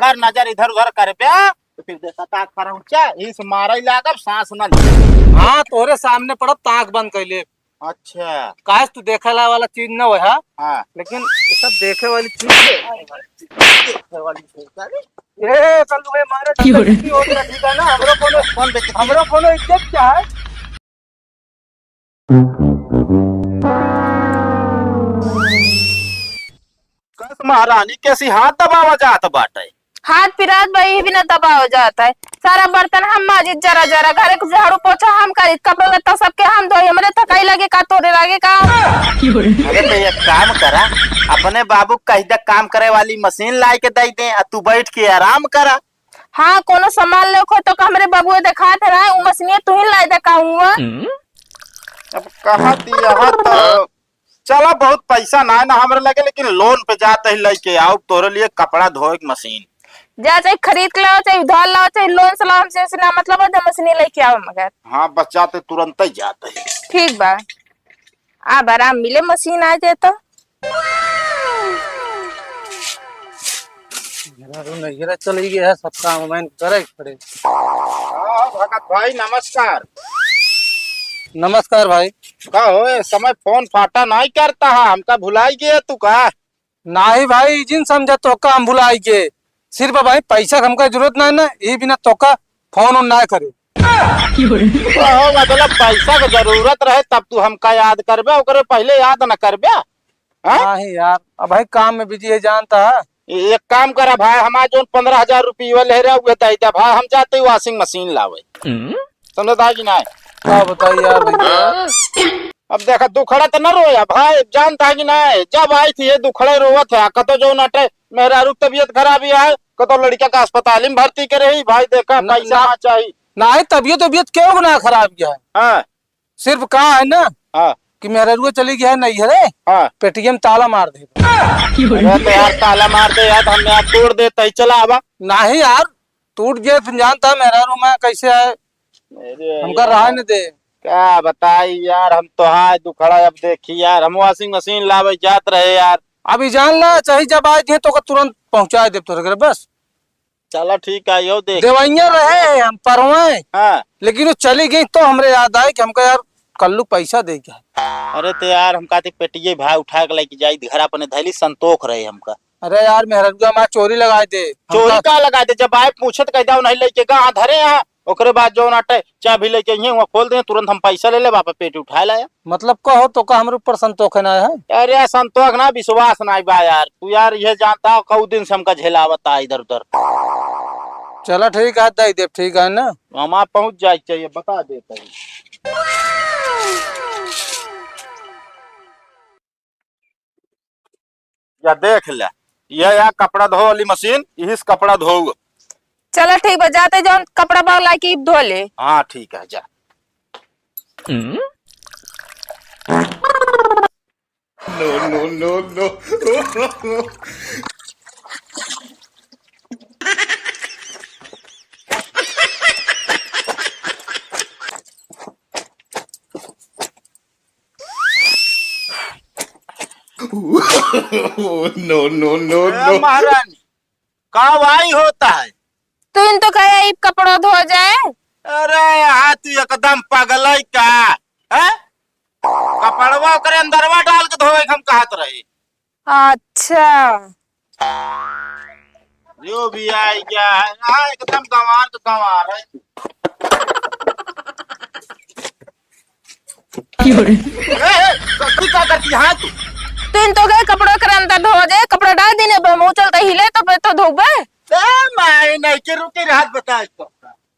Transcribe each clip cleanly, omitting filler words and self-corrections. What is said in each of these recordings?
कर नजर इधर उधर कर पे तो फिर देखा ताक पर ऊंचा इस मारा ही लागब सांस न ले। हाँ तोरे सामने पड़ब ताक बंद कैले। अच्छा काश तू देखे वाला चीज न हो हा? हाँ लेकिन ये सब देखे वाली चीज ए कल वे मारे बेइज्जती हो गया ठीक है ना। हमरो कोनो इज्जत क्या है। कस महारानी कैसी हाथ दबावा जात बाटे। हाथ पिरात भाई भी ना दबा हो जाता है। सारा बर्तन हम माजिद जरा जरा घरे को झाड़ू पोछा हम करी कपड़े लत्ता सबके हम धोई हमरे थकाई लगे का तोरे लगे का। अरे तो एक काम करा अपने बाबू कहीं तक काम करे वाली मशीन ला के दे दे तू बैठ के आराम करा। हाँ कोनो सामान ले खो तो हमरे बाबू दिखा थे रहा वो मशीन तू ही लाई दिखाऊंगा। अब कहा दिया तो चला बहुत पैसा ना ना हमरे लगे लेकिन लोन पे जाते ही लेके आओ तोरे लिए कपड़ा धोए की मशीन जा चाहे खरीद के लाओ चाहे उधार लाओ चाहे लोन से लाओ हमसे ना मतलब है मशीन लेके आओ मगर। हाँ बचाते तुरंत ही जाते हैं। ठीक बा अब आराम मिले मशीन आ जाए तो। नैहरा चली गया है सब काम मैं करे पड़े। भगत भाई नमस्कार। नमस्कार भाई। का हो समय फोन फाटा नहीं करता है हमका भुलाई गया तू का। नहीं भाई जिन समझा तो का हम भुलाई के सिर्फ भाई पैसा हमका जरूरत नहीं ना ये बिना तो का फोन ऑन ना करे। हो मतलब पैसा की जरूरत रहे तब तू हमका याद करबे ओकरे पहले याद न करबे। नहीं यार अब भाई काम में बिजी है जानता है। एक काम करा भाई हमारा जो 15,000 रुपये ले रहे हुए थे भाई हम जाते वॉशिंग मशीन लावे समझता कि नहीं। क्या बताइए यार भैया। अब देखा दुखड़ा तो न रोया भाई जानता है कि नहीं। जब आई थी ये दुखड़े रोवत है कतो जो नटे मेरा रूप तबियत खराब है कतो लड़का का अस्पताल में भर्ती करे ही भाई देखा पैसा ना चाहिए। नहीं तबियत क्यों ना खराब किया है। हाँ सिर्फ कहा है ना हाँ कि मेरा रुआ चली गया है नहीं है हाँ पेटीएम ताला मार दे। तो यार ताला मार दे यार हमने आप तोड़ देते चला अब नहीं यार टूट गया फिर जानता मेरा रूम है कैसे है हमका रहा नहीं दे। क्या बताई यार हम तो हाँ दुखड़ा अब देखी यार हम वॉशिंग मशीन लावे जात रहे यार। अभी जान ला चाहे जब आए थे तो तुरंत पहुंचा दे तो बस। चलो ठीक है यो देख देवैया रहे हम परवाए हाँ लेकिन वो चली गई तो हमरे याद आए कि हमका यार कल्लू पैसा दे गया। अरे तो यार हम कहते पेटिये भाई उठा के लेके जाई घर अपने धैली संतोख रहे हमका। अरे यार मेहरुआ हमारा चोरी लगाए थे। चोरी का लगा दे जब आए पूछत कहता नहीं लेके कहा धरे यहाँ ओकरे बाद जो नाटे चाबी लेके वहाँ खोल दे तुरंत हम पैसा ले ले वापस पेटी उठा लाया। मतलब कहो तो का हमारे ऊपर संतोष है ना है। अरे संतोष ना विश्वास ना बा यार तू यार ये जानता कऊ दिन से हमका झेलावता इधर उधर। चलो ठीक है दे दे ठीक है ना हम आप पहुँच जाए चाहिए बता देते हैं। या देख ले ये या कपड़ा धो वाली मशीन यही कपड़ा धो। चलो ठीक बा जाते जो कपड़ा बाग ला के धो ले। हाँ ठीक है जा। No no no no no no no no महारानी कब आई होता है तो इन तो कहे कपड़ा धो जाए। अरे हाँ तू एकदम पागल है क्या है कपड़वा करे अंदरवा डाल के धोए हम कहत रहे। अच्छा जो भी आई क्या है हाँ एकदम गंवार तो गंवार है। क्या करती है तू तो इन तो गए कपड़ों के अंदर धो जाए कपड़ा डाल देने मुँह चलता हिले तो फिर तो धोबे। मैं नहीं के रुके रात बता इसको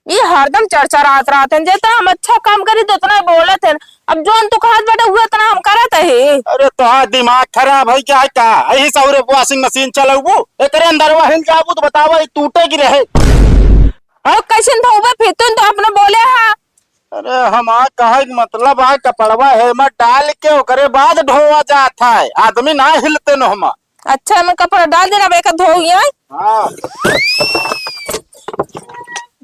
ये हरदम चर्चा रात है जितना हम अच्छा काम करी तो उतना बोले थे अब जो तू खास बैठे हुआ इतना हम करत है। अरे तो दिमाग खराब है क्या क्या यही सौरे वॉशिंग मशीन चलाऊ एक अंदर हिल जाबू तो बतावा टूटेगी रहे और कैसे धोबे फिर तो अपने बोले हाँ। अरे हमारा कहे मतलब है कपड़वा हेलमेट डाल के ओकरे बाद धोवा जाता है आदमी ना हिलते न हम। अच्छा मैं कपड़ा डाल देना बेका धो हाँ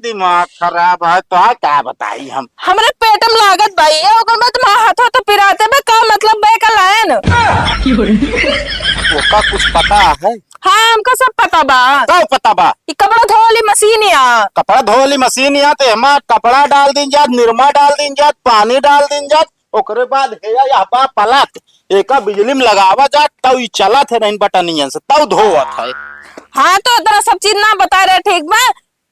दिमाग खराब है तो क्या बताई हम हमारे पेट में लागत भाई है अगर मैं तुम्हारा हाथों तो पिराते में का मतलब बेका लायन उसका कुछ पता है। हाँ हमको सब पता बा क्या पता बा ये मशीन यहाँ कपड़ा धोने वाली मशीन यहाँ ते हम कपड़ा डाल दिन जात, निरमा डाल दिन जात, पानी डाल दिन जात, ओकरे बाद हे यहाँ पा पलक एका बिजली में लगावा जात तब ई चलत है नहीं बटनियन से तब धोवत है। हाँ तो इतना सब चीज ना बता रहे ठीक बा।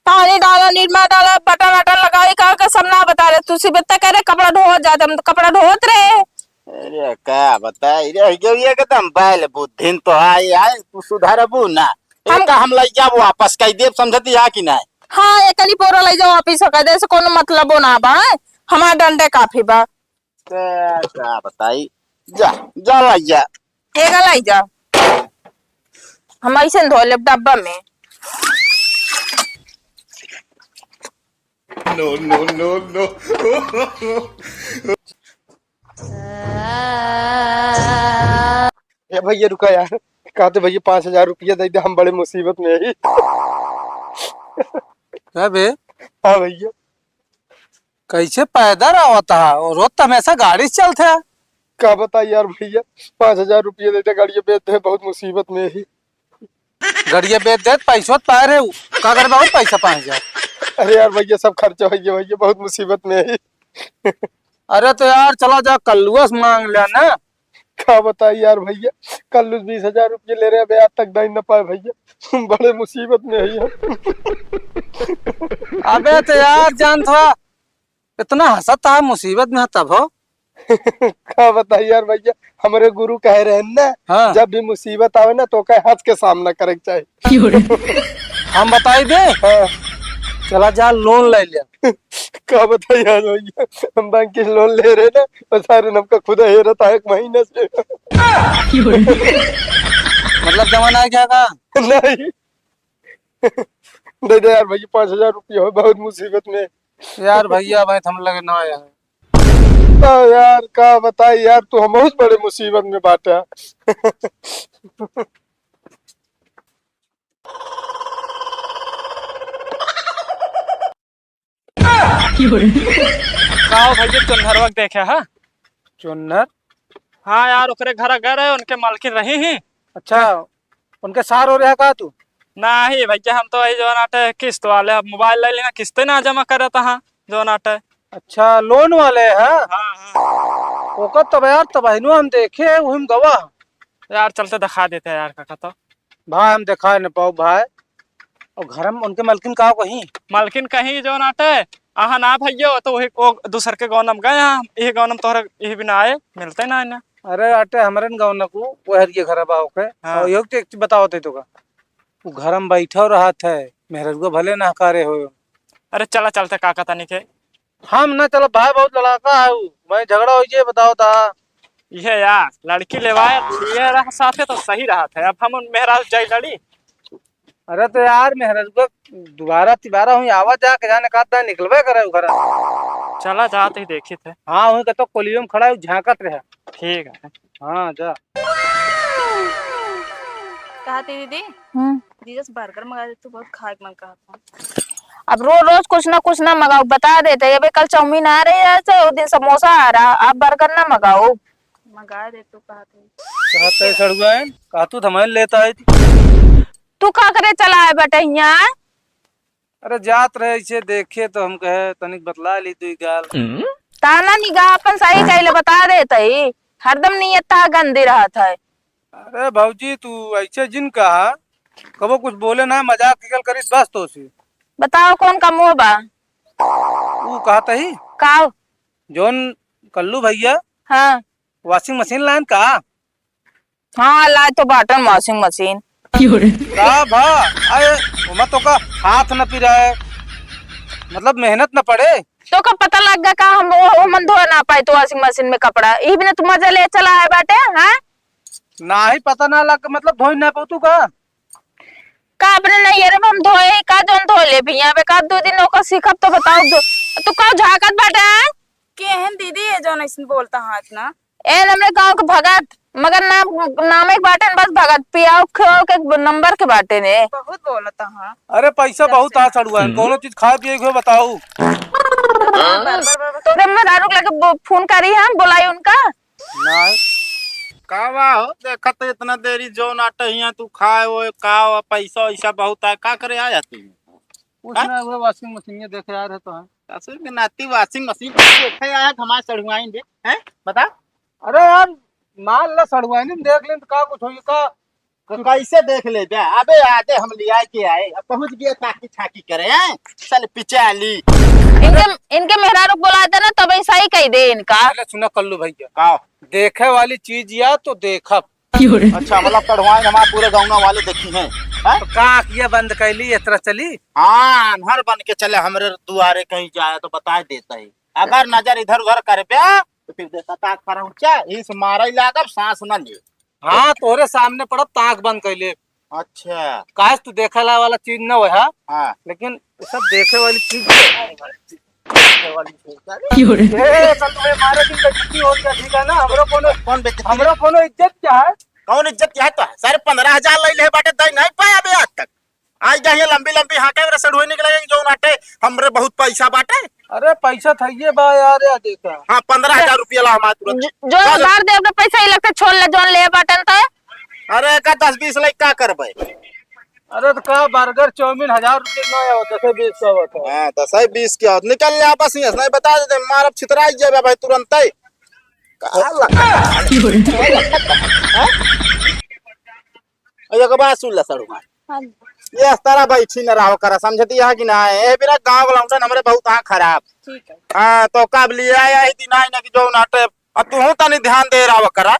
पानी डाला, निरमा डाला, बटन वटन लगाई का सब ना बता रहे। तू सिर्फ इतना कह रहे कपड़ा धोवत जाते, हम तो कपड़ा धोत रहे। अरे क्या बताई रे ये एकदम बैल बुद्धिन तो आए तू सुधारबू ना एका हम लई जाब वापस कई देव समझती है कि नहीं। हाँ एक कली पोरा ले जाओ ऑफिस का दे से कोनो मतलब ना बा। हमारा डंडे काफी बा। क्या बताई जा जा लाई जा एक लाई जा हम ऐसे धो ले डब्बा में। No, no, no, no. ए भैया रुका यार, कहते भैया 5,000 रुपया दे दे, हम बड़े मुसीबत में है। क्या बे? हाँ भैया। कैसे पैदल आवता है और रोज तो हमेशा गाड़ी से चलते है। क्या बता यार भैया, 5,000 रुपया दे दे, गाड़िया बेच दे, बहुत मुसीबत में है। गाड़िया बेच दे, पैसों पाए रहे का कर बहुत पैसा 5,000। अरे यार भैया सब खर्चा हो गया भैया, बहुत मुसीबत में है। अरे तो यार चला जा कल्लुआ से मांग लिया ना। क्या बताइए यार भैया, कल्लू 20,000 रुपये ले रहे हैं, आज तक दे न पाए भैया, बड़े मुसीबत में है यार। अबे तो यार जान था इतना हंसता है मुसीबत में तब हो। क्या बताइए यार भैया, हमारे गुरु कह रहे हैं ना, हाँ। जब भी मुसीबत आवे ना तो कहे हंस के सामना करे चाहिए। हम बताई दे, हाँ। चला जा लोन ले लिया। क्या बताइए यार भैया, हम बैंक की लोन ले रहे ना और सारे नमका खुदा हे रहता है 1 महीने से। मतलब जमाना है क्या का? नहीं दे दे यार भैया, 5,000 रुपया हो, बहुत मुसीबत में यार भैया। भाई हम लगे ना यार यार का बताई यार, तू हम बहुत बड़े मुसीबत में बाटा। गाँव भैया चुनहरवा देखे है। चुन्नर? हाँ यार ओकरे घर गए, उनके मालकिन रही ही। अच्छा उनके सार हो रहा का तू? नहीं भैया हम तो वही जो नाटे किस्त वाले, अब मोबाइल ले लेना किस्तें ना जमा करे हाँ जो नाटे। अच्छा लोन वाले है। हाँ हाँ ओकर तब यार तबहिनो हम देखे वही गवाह यार, चलते दिखा देते हैं यार काका। तो भाई हम दिखा न पाओ भाई, और घर में उनके मालकिन का कहीं मालकिन कहीं जो नाटे आहा ना भैया, तो वही वो दूसर के गाँव में गए, यही गाँव में तोहरा यही बिना आए मिलते ना इन्हें। अरे अटे हमारे गाँव न को वो हर के घर बा ओके। हाँ। और एक बताओ ते तो का वो घर में बैठो रहा थे, मेहरुआ भले ना करे हो। अरे चला चलते काका तनी के। हम ना चलो भाई, बहुत लड़ाका है मैं, झगड़ा हो जाए बताओ था। ये यार लड़की लेवाए ये रहा साथे तो सही रहा था, अब हम मेहरा जाई लड़ी। अरे तो यार मेहरुआ दोबारा तिबारा हुई आवाज जाके जाने का निकलवे करे घर। चला जाते ही देखी थे। हाँ वही कहते कोलियो में खड़ा है झांकत रहे। ठीक है हाँ जा। कहा थी दीदी, जीजा से बर्गर मंगा दे, तो बहुत खाए मन कहा था। अब रोज रोज कुछ ना मंगाओ, बता देते ये कल चाउमीन आ रही है, उस दिन समोसा आ रहा, आप बर्गर ना मंगाओ। मंगा दे तो कहा थे। कहते सड़ुआ है कहा तू थमाई लेता है। तू का करे चला है बेटा यहाँ? अरे जात रहे इसे देखे तो हम कहे तनिक बतला ली तू गाल। ताना निगाह अपन सही कहले बता देते ही, हरदम नियत था गंदी रहा था। अरे भाऊजी तू ऐसे जिन कहा कबो कुछ बोले ना, मजाक निकल करीस बस तो सी बताओ कौन का मुँह बा? तू कहता ही का जोन कल्लू भैया हाँ वॉशिंग मशीन लाइन का। हाँ लाए तो बाटन वॉशिंग मशीन का भा अरे मत तो का हाथ न पी रहा है, मतलब मेहनत न पड़े तो का पता लग गया का हम वो मन धो ना पाए तो वॉशिंग मशीन में कपड़ा ये भी तू मजा ले चला है बाटे। हाँ ना ही पता ना लग मतलब धोई ना पाऊ तू का अपने नहीं है हम धोए का जोन धो ले भी यहाँ पे का 2 दिन का सीखब तो बताओ तू का झाकत बाटे केहन दीदी ये जो ऐसे बोलता हाथ ना ए हमरे गांव के भगत मगर नाम एक बाटे बस भगत पियाओ खाओ के नंबर के बाटे ने बहुत बोलता हाँ। अरे पैसा बहुत आ चढ़ुआ है, कोनो चीज खाए पिए को बताओ। तो मेहरारू लगे फोन करी हम बुलाई उनका नहीं कावा हो देखा तो इतना देरी जो नाटे हिया तू खाए वो का पैसा वैसा बहुत है का करे आया तू। उसने वो वॉशिंग मशीन देखे आ रहे तो है। असुर के नाती वॉशिंग मशीन देखे आया हमारे सड़ुआएंगे हैं बता। अरे यार मान ला सड़ुआ नहीं देख ले तो का कुछ होई का। तो कैसे देख ले बे अबे आते हम लिया के आए अब पहुंच गए ताकी छाकी करे हैं चल पिचाली। इनके मेहरारू बुलाते ना तब ऐसा ही कह दे इनका। पहले सुना कल्लू भैया का देखे वाली चीज या तो देखब। अच्छा मतलब कढ़वाए हमारे पूरे गाँव वाले देखी हैं तो का आँखिया बंद कैली इस तरह चली। हाँ अनहर बन के चले हमरे दुआरे कहीं जाए तो बता देता है अगर नजर इधर उधर करे पे तो फिर देखा ताक पर ऊंचा इस मारा ही लागब सांस न ले। हाँ तोरे सामने पड़ब ताक बंद कैले। अच्छा काश तू देखे वाला चीज न है हाँ लेकिन सब देखे वाली चीज मारे की बेइज्जती हो गया ठीक है ना। कौन बेच हमरो कोनो इज्जत क्या है। कौन इज्जत क्या है तो सर 15,000 ले ले बाटे दई नहीं पाया बे आज तक आज जाइए लंबी लंबी हाके रसड़ हुई निकलेंगे जो नाटे हमरे बहुत पैसा बाटे। अरे पैसा थाइए बा यार या देखा। हाँ 15,000 रुपया ला हमारे तुरंत। जो उधार दे अपने पैसा ही लगता छोड़ ले जोन ले बटन तो। अरे का 10-20 लाख क्या करबे। अरे तो का बर्गर चाउमीन 1000 रुपये न हो 10-20 का होता है। हाँ 10-20 क्या निकल ले आपस में नहीं बता देते मारब छितरा जाए भाई तुरंत ही। एक बात सुन ले सड़ुआ ये तारा बैठी न रहो करा समझती है कि ना ए बिना गांव लौंडन हमरे बहुत आंख खराब। ठीक है हाँ तो कब लिए आया ही दिन आई ना कि जो नाटे अब तू तनी ध्यान दे रहा करा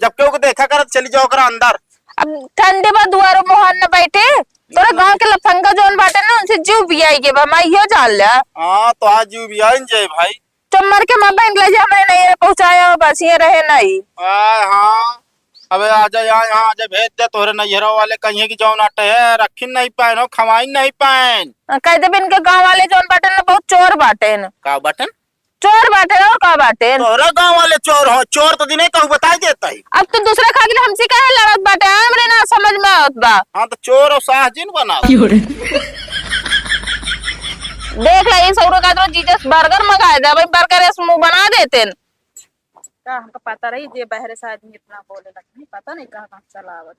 जब क्यों को देखा कर चली जाओ करा अंदर। अब ठंडे में दुआरो मोहन न बैठे तोरा गांव के लफंगा जोन बाटे ना उनसे जीव भी आई के मैं यो जान ले। हाँ तो आज यू भी आइन जाए भाई चमर के मां बहन ले जा हमने नहीं पहुंचाया बस ये रहे नहीं। हाँ अबे आजा यहाँ आजा भेज दे तोरे नैहरों वाले कहीं की जौन आटे है रखी नहीं पाए हो खवाई नहीं पाए। कह दे इनके गांव वाले जोन बाटे ना बहुत चोर बाटे न का बटन चोर बाटे और का बाटे तोरा गांव वाले चोर हो चोर तो दिने कहू बताई देता ही। अब तो दूसरा खातिर हमसे काहे लड़त बाटे हमरे ना समझ में आवत बा। हाँ तो चोर और साहजिन बना देख ले 100 रुपया तो जीजस बर्गर मंगाए दे भाई बर्गर इस मुंह बना देते क्या हमको पता रही जे बहरे से आदमी इतना बोले लगे पता नहीं कहाँ कहाँ चला आवत।